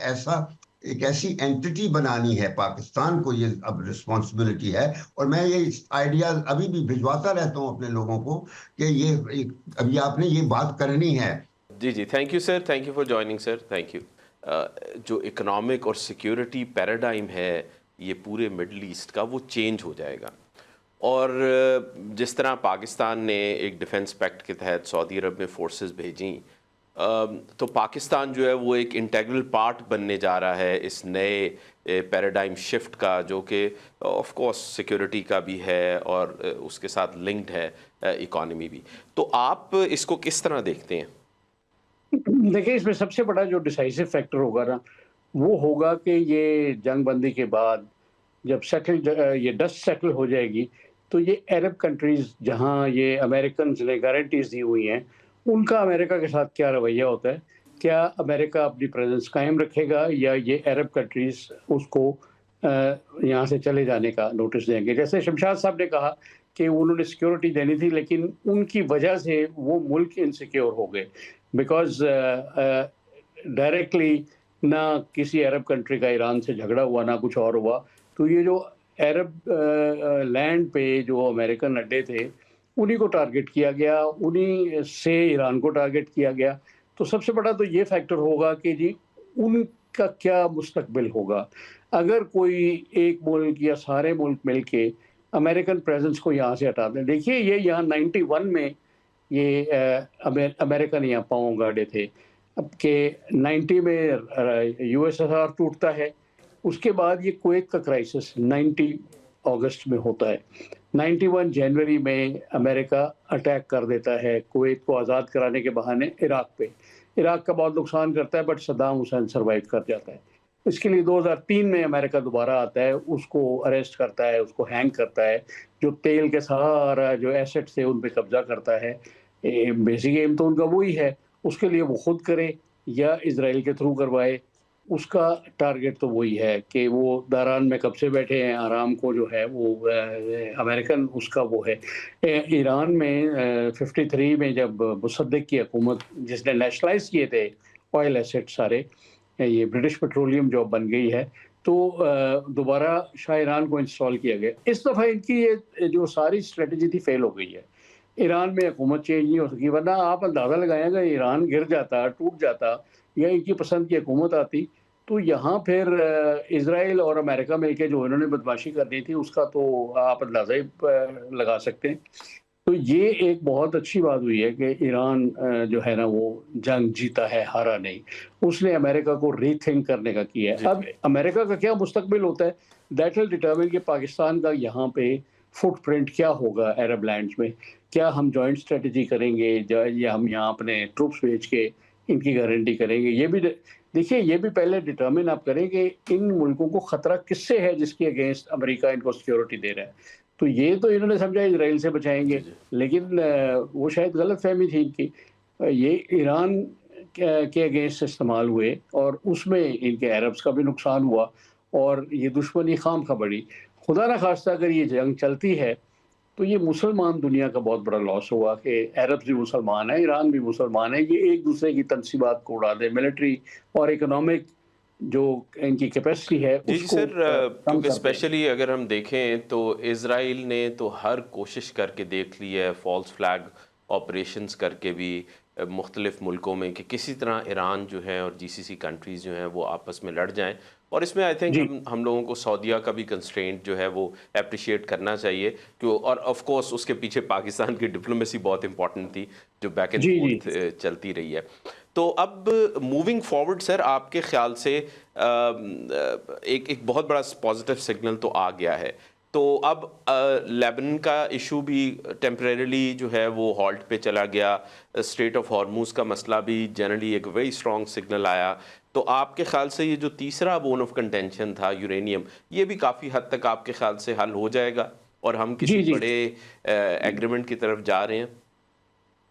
ایسی اینٹی بنانی ہے، پاکستان کو یہ اب رسپانسبلٹی ہے۔ اور میں یہ آئیڈیاز ابھی بھی بھجواتا رہتا ہوں اپنے لوگوں کو کہ یہ ابھی آپ نے یہ بات کرنی ہے۔ جی جی، thank you sir, thank you for joining sir, thank you. جو اکنامک اور سیکیورٹی پیراڈائم ہے یہ پورے مڈل ایسٹ کا، وہ چینج ہو جائے گا، اور جس طرح پاکستان نے ایک ڈیفنس پیکٹ کے تحت سعودی عرب میں فورسز بھیجیں، تو پاکستان جو ہے وہ ایک انٹیگرل پارٹ بننے جا رہا ہے اس نئے پیراڈائم شفٹ کا، جو کہ آف کورس سیکیورٹی کا بھی ہے اور اس کے ساتھ لنکڈ ہے اکانومی بھی۔ تو آپ اس کو کس طرح دیکھتے ہیں؟ دیکھیں، اس میں سب سے بڑا جو ڈیسائسو فیکٹر ہوگا نا، وہ ہوگا کہ یہ جنگ بندی کے بعد جب یہ ڈسٹ سیٹل ہو جائے گی، تو یہ عرب کنٹریز جہاں یہ امریکنز نے گارنٹیز دی ہوئی ہیں، ان کا امریکہ کے ساتھ کیا رویہ ہوتا ہے؟ کیا امریکہ اپنی پریزنس قائم رکھے گا، یا یہ عرب کنٹریز اس کو یہاں سے چلے جانے کا نوٹس دیں گے؟ جیسے شمشاد صاحب نے کہا کہ انہوں نے سیکیورٹی دینی تھی، لیکن ان کی وجہ سے وہ ملک انسیکیور ہو گئے، بیکاز ڈائریکٹلی نہ کسی عرب کنٹری کا ایران سے جھگڑا ہوا، نہ کچھ اور ہوا۔ تو یہ جو عرب لینڈ پہ جو امریکن اڈے تھے، انہی کو ٹارگٹ کیا گیا، انہی سے ایران کو ٹارگٹ کیا گیا۔ تو سب سے بڑا تو یہ فیکٹر ہوگا کہ جی ان کا کیا مستقبل ہوگا اگر کوئی ایک ملک یا سارے ملک مل کے امریکن پریزنس کو یہاں سے ہٹا دیں۔ دیکھیے، یہ یہاں 91 میں یہ امریکن یہاں پاؤں گاڑے تھے، اب کہ 90 میں USSR ٹوٹتا ہے، اس کے بعد یہ کویت کا کرائسس 90 اگست میں ہوتا ہے، 91 جنوری میں امریکہ اٹیک کر دیتا ہے کویت کو آزاد کرانے کے بہانے عراق پہ۔ عراق کا بہت نقصان کرتا ہے، بٹ صدام حسین سروائیو کر جاتا ہے۔ اس کے لیے 2003 میں امریکہ دوبارہ آتا ہے، اس کو اریسٹ کرتا ہے، اس کو ہینگ کرتا ہے، جو تیل کے سارا جو ایسٹ تھے ان پہ قبضہ کرتا ہے۔ بیسک ایم تو ان کا وہی ہے، اس کے لیے وہ خود کرے یا اسرائیل کے تھرو کروائے، اس کا ٹارگٹ تو وہی ہے کہ وہ داران میں کب سے بیٹھے ہیں، آرام کو جو ہے وہ امریکن اس کا وہ ہے۔ ایران میں 53 میں جب مصدق کی حکومت، جس نے نیشنلائز کیے تھے آئل ایسٹ سارے، یہ برٹش پیٹرولیم جو بن گئی ہے، تو دوبارہ شاہ ایران کو انسٹال کیا گیا۔ اس دفعہ ان کی یہ جو ساری اسٹریٹجی تھی فیل ہو گئی ہے، ایران میں حکومت چینج نہیں ہو سکی، ورنہ آپ اندازہ لگائیں گا ایران گر جاتا، ٹوٹ جاتا، یا ان کی پسند کی حکومت آتی، تو یہاں پھر اسرائیل اور امریکہ مل کے جو انہوں نے بدماشی کرنی تھی اس کا تو آپ اندازہ ہی لگا سکتے ہیں۔ تو یہ ایک بہت اچھی بات ہوئی ہے کہ ایران جو ہے نا وہ جنگ جیتا ہے، ہارا نہیں۔ اس نے امریکہ کو ری تھنک کرنے کا کیا ہے۔ اب امریکہ کا کیا مستقبل ہوتا ہے، دیٹ ول ڈٹرمن کہ پاکستان کا یہاں پہ فٹ پرنٹ کیا ہوگا عرب لینڈز میں۔ کیا ہم جوائنٹ اسٹریٹجی کریں گے، یا ہم یہاں اپنے ٹروپس بھیج کے ان کی گارنٹی کریں گے؟ یہ بھی دیکھیے، یہ بھی پہلے ڈٹرمن آپ کریں کہ ان ملکوں کو خطرہ کس سے ہے جس کے اگینسٹ امریکہ ان کو سیکیورٹی دے رہا ہے۔ تو یہ تو انہوں نے سمجھا اسرائیل سے بچائیں گے، لیکن وہ شاید غلط فہمی تھی ان کی۔ یہ ایران کے اگینسٹ استعمال ہوئے، اور اس میں ان کے عربز کا بھی نقصان ہوا، اور یہ دشمنی خام خواہ بڑھی۔ خدا نہ خواستہ اگر یہ جنگ چلتی ہے تو یہ مسلمان دنیا کا بہت بڑا لاس ہوا کہ عرب بھی مسلمان ہیں، ایران بھی مسلمان ہے، یہ ایک دوسرے کی تنصیبات کو اڑا دے، ملٹری اور اکنامک جو ان کی کیپیسٹی ہے جی اس جی کو سر، کم کیونکہ کر دے۔ اسپیشلی اگر ہم دیکھیں تو اسرائیل نے تو ہر کوشش کر کے دیکھ لی ہے، فالس فلیگ آپریشنز کر کے بھی مختلف ملکوں میں، کہ کسی طرح ایران جو ہے اور GCC کنٹریز جو ہیں وہ آپس میں لڑ جائیں۔ اور اس میں آئی تھنک جی ہم لوگوں کو سعودیہ کا بھی کنسٹرینٹ جو ہے وہ اپریشیٹ کرنا چاہیے، اور آف کورس اس کے پیچھے پاکستان کی ڈپلومیسی بہت امپورٹنٹ تھی جو بیک اینڈ جی جی فورتھ چلتی رہی ہے۔ تو اب موونگ فارورڈ سر آپ کے خیال سے ایک بہت بڑا پازیٹیو سگنل تو آ گیا ہے، تو اب لیبنن کا ایشو بھی ٹیمپریریلی جو ہے وہ ہالٹ پہ چلا گیا، اسٹریٹ آف ہارموز کا مسئلہ بھی جنرلی ایک ویری اسٹرانگ سگنل آیا، تو آپ کے خیال سے یہ جو تیسرا بون آف کنٹینشن تھا یورینیم، یہ بھی کافی حد تک آپ کے خیال سے حل ہو جائے گا اور ہم کسی جی بڑے ایگریمنٹ کی طرف جا رہے ہیں؟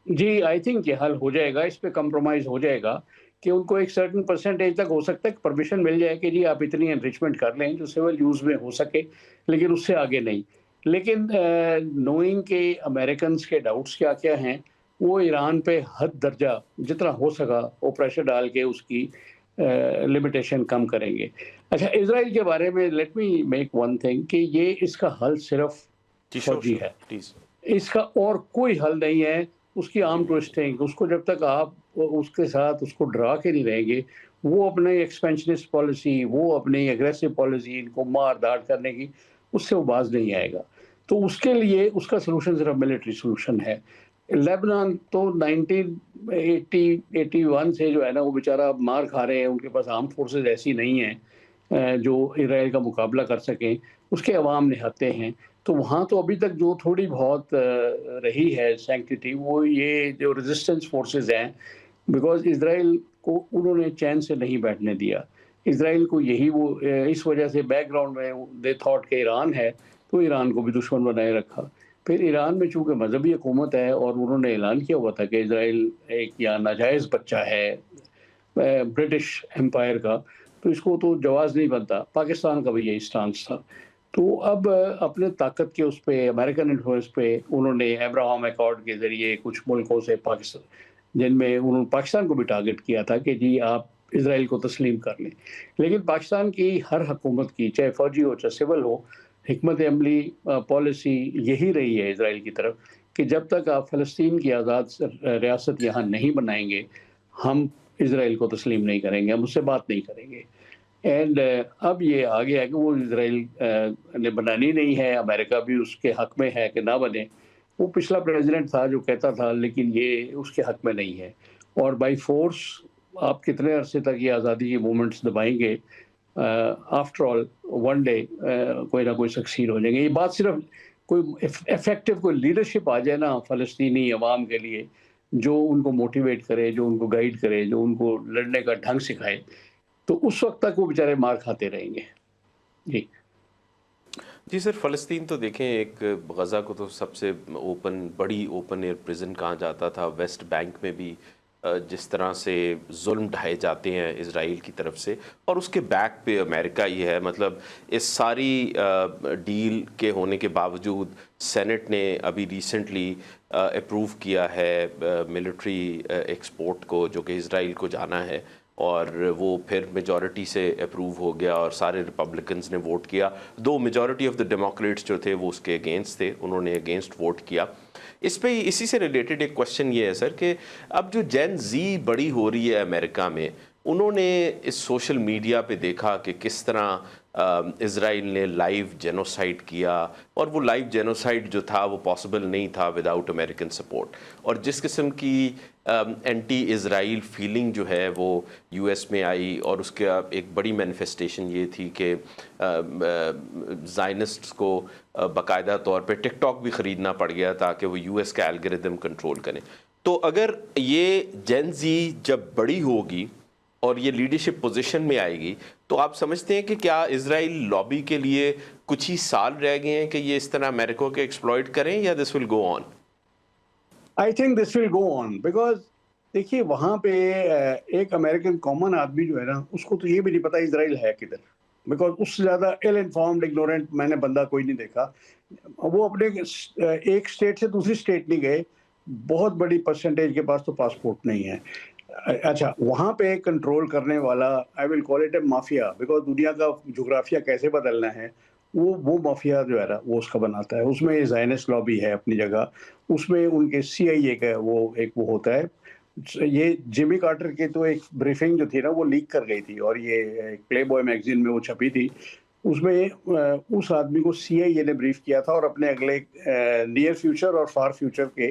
جی آئی تھنک یہ حل ہو جائے گا، اس پہ کمپرومائز ہو جائے گا کہ ان کو ایک سرٹن پرسنٹیج تک ہو سکتا ہے کہ پرمیشن مل جائے کہ جی آپ اتنی انریچمنٹ کر لیں جو سول یوز میں ہو سکے، لیکن اس سے آگے نہیں۔ لیکن نوئنگ کہ امریکنز کے ڈاؤٹس کیا کیا ہیں، وہ ایران پہ حد درجہ جتنا ہو سکا وہ پریشر ڈال کے اس کی لمیٹیشن کم کریں گے۔ اچھا، اسرائیل کے بارے میں let me make one thing کہ یہ اس کا حل صرف فوجی ہے، پلیز۔ اس کا اور کوئی حل نہیں ہے۔ اس کی آرم ٹوئسٹنگ، اس کو جب تک آپ اس کے ساتھ اس کو ڈرا کے نہیں رہیں گے، وہ اپنے ایکسپینشنسٹ پالیسی، وہ اپنی اگریسو پالیسی، ان کو مار داڑ کرنے کی، اس سے وہ باز نہیں آئے گا۔ تو اس کے لیے اس کا سلوشن صرف ملٹری سلوشن ہے۔ لیبنان تو 1981 سے جو ہے نا وہ بیچارہ مار کھا رہے ہیں، ان کے پاس آرم فورسز ایسی نہیں ہیں جو اسرائیل کا مقابلہ کر سکیں، اس کے عوام نہتے ہیں۔ تو وہاں تو ابھی تک جو تھوڑی بہت رہی ہے سینکٹیٹی، وہ یہ جو ریزسٹنس فورسز ہیں، بیکاز اسرائیل کو انہوں نے چین سے نہیں بیٹھنے دیا۔ اسرائیل کو یہی وہ اس وجہ سے بیک گراؤنڈ میں دے تھاٹ کہ ایران ہے، تو ایران کو بھی دشمن بنائے رکھا۔ پھر ایران میں چونکہ مذہبی حکومت ہے اور انہوں نے اعلان کیا ہوا تھا کہ اسرائیل ایک یا ناجائز بچہ ہے برٹش امپائر کا، تو اس کو تو جواز نہیں بنتا۔ پاکستان کا بھی یہی اسٹانس تھا۔ تو اب اپنے طاقت کے اس پہ، امریکن انفلوئنس پہ، انہوں نے ابراہم ایکارڈ کے ذریعے کچھ ملکوں سے پاکستان، جن میں انہوں نے پاکستان کو بھی ٹارگٹ کیا تھا کہ جی آپ اسرائیل کو تسلیم کر لیں۔ لیکن پاکستان کی ہر حکومت کی، چاہے فوجی ہو چاہے سول ہو، حکمت عملی پالیسی یہی رہی ہے اسرائیل کی طرف کہ جب تک آپ فلسطین کی آزاد ریاست یہاں نہیں بنائیں گے، ہم اسرائیل کو تسلیم نہیں کریں گے، ہم اس سے بات نہیں کریں گے۔ اینڈ اب یہ آ گیا ہے کہ وہ اسرائیل نے بنانی نہیں ہے، امریکہ بھی اس کے حق میں ہے کہ نہ بنے۔ وہ پچھلا پریزیڈنٹ تھا جو کہتا تھا، لیکن یہ اس کے حق میں نہیں ہے۔ اور بائی فورس آپ کتنے عرصے تک یہ آزادی کی موومنٹس دبائیں گے، آفٹر آل ون ڈے کوئی نہ کوئی سکسیڈ ہو جائیں گے۔ یہ بات صرف کوئی افیکٹو کوئی لیڈرشپ آ جائے نا فلسطینی عوام کے لیے، جو ان کو موٹیویٹ کرے، جو ان کو گائیڈ کرے، جو ان کو لڑنے کا ڈھنگ سکھائے، تو اس وقت تک وہ بیچارے مار کھاتے رہیں گے۔ جی سر، فلسطین تو دیکھیں، ایک غزہ کو تو سب سے بڑی اوپن ایئر پریزن کہا جاتا تھا، ویسٹ بینک میں بھی جس طرح سے ظلم ڈھائے جاتے ہیں اسرائیل کی طرف سے، اور اس کے بیک پہ امریکہ ہی ہے۔ مطلب اس ساری ڈیل کے ہونے کے باوجود سینٹ نے ابھی ریسنٹلی اپروو کیا ہے ملٹری ایکسپورٹ کو، جو کہ اسرائیل کو جانا ہے، اور وہ پھر میجورٹی سے اپروو ہو گیا اور سارے ریپبلکنز نے ووٹ کیا۔ دو میجورٹی آف دا ڈیموکریٹس جو تھے وہ اس کے اگینسٹ تھے، انہوں نے اگینسٹ ووٹ کیا۔ اس پہ اسی سے ریلیٹڈ ایک کوشچن یہ ہے سر کہ اب جو جین زی بڑی ہو رہی ہے امریکہ میں، انہوں نے اس سوشل میڈیا پہ دیکھا کہ کس طرح اسرائیل نے لائیو جینوسائڈ کیا، اور وہ لائیو جینوسائڈ جو تھا وہ پاسبل نہیں تھا وداؤٹ امریکن سپورٹ، اور جس قسم کی اینٹی اسرائیل فیلنگ جو ہے وہ یو ایس میں آئی، اور اس کا ایک بڑی مینیفیسٹیشن یہ تھی کہ زائنسٹس کو باقاعدہ طور پہ ٹک ٹاک بھی خریدنا پڑ گیا تاکہ وہ یو ایس کا الگوریدم کنٹرول کریں۔ تو اگر یہ جین زی جب بڑی ہوگی اور یہ لیڈرشپ پوزیشن میں آئے گی، تو آپ سمجھتے ہیں کہ کیا اسرائیل لابی کے لیے کچھ ہی سال رہ گئے ہیں کہ یہ اس طرح امریکہ کے ایکسپلائٹ کریں، یا دس ول گو آن؟ I think this will go on, because دیکھیے وہاں پہ ایک امریکن کامن آدمی جو ہے نا، اس کو تو یہ بھی نہیں پتا اسرائیل ہے کدھر، بیکاز اس سے زیادہ ایل انفارمڈ اگنورینٹ میں نے بندہ کوئی نہیں دیکھا۔ وہ اپنے ایک اسٹیٹ سے دوسری اسٹیٹ نہیں گئے، بہت بڑی پرسنٹیج کے پاس تو پاسپورٹ نہیں ہے۔ اچھا، وہاں پہ کنٹرول کرنے والا I will call it a mafia, because دنیا کا جغرافیہ کیسے بدلنا ہے وہ مافیا جو ہے نا وہ اس کا بناتا ہے۔ اس میں زائنسٹ لابی ہے اپنی جگہ، اس میں ان کے سی آئی اے کا وہ ہوتا ہے۔ یہ جیمی کارٹر کی تو ایک بریفنگ جو تھی نا وہ لیک کر گئی تھی، اور یہ پلے بوائے میگزین میں وہ چھپی تھی۔ اس میں اس آدمی کو سی آئی اے نے بریف کیا تھا، اور اپنے اگلے نیئر فیوچر اور فار فیوچر کے